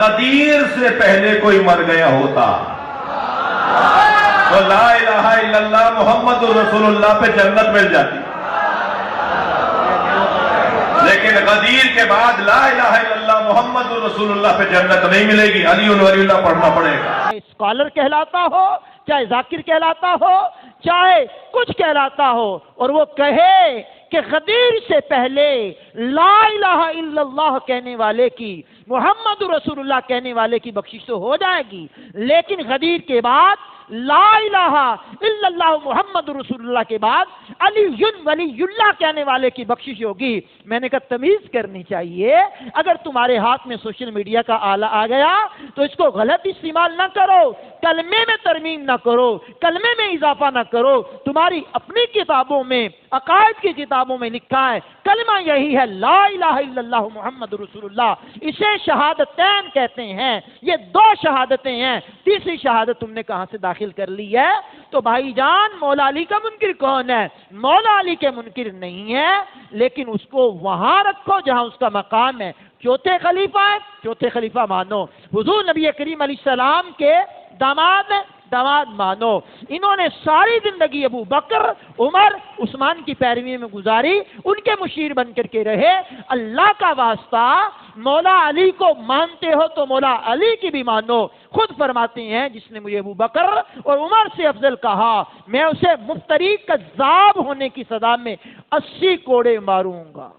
غدیر سے پہلے کوئی مر گیا ہوتا تو لا الہ الا اللہ محمد رسول اللہ پہ جنت مل جاتی، لیکن غدیر کے بعد لا الہ الا اللہ محمد رسول اللہ پہ جنت نہیں ملے گی، علی ولی اللہ پڑھنا پڑے گا۔ اسکالر کہلاتا ہو، چاہے ذاکر کہلاتا ہو، چاہے کچھ کہلاتا ہو، اور وہ کہے کہ غدیر سے پہلے لا الہ الا اللہ کہنے والے کی، محمد رسول اللہ کہنے والے کی بخشش تو ہو جائے گی، لیکن غدیر کے بعد لا الہ الا اللہ محمد رسول اللہ کے بعد علی ولی اللہ کہنے والے کی بخشش ہوگی۔ میں نے کہا تمیز کرنی چاہیے، اگر تمہارے ہاتھ میں سوشل میڈیا کا آلہ آ گیا تو اس کو غلط استعمال نہ کرو، کلمے میں ترمیم نہ کرو، کلمے میں اضافہ نہ کرو۔ تمہاری اپنی کتابوں میں، عقائد کی کتابوں میں لکھا ہے کلمہ یہی ہے، لا الہ الا اللہ محمد رسول اللہ، اسے شہادتین کہتے ہیں۔ یہ دو شہادتیں ہیں، تیسری شہادت تم نے کہاں سے داخل کر لی ہے؟ تو بھائی جان، مولا علی کا منکر کون ہے؟ مولا علی کے منکر نہیں ہے، لیکن اس کو وہاں رکھو جہاں اس کا مقام ہے۔ چوتھے خلیفہ ہے، چوتھے خلیفہ مانو، حضور نبی کریم علیہ السلام کے داماد مانو۔ انہوں نے ساری زندگی ابو بکر، عمر، عثمان کی پیروی میں گزاری، ان کے مشیر بن کر کے رہے۔ اللہ کا واسطہ، مولا علی کو مانتے ہو تو مولا علی کی بھی مانو۔ خود فرماتے ہیں جس نے مجھے ابو بکر اور عمر سے افضل کہا، میں اسے مفتری کذاب ہونے کی سزا میں 80 کوڑے ماروں گا۔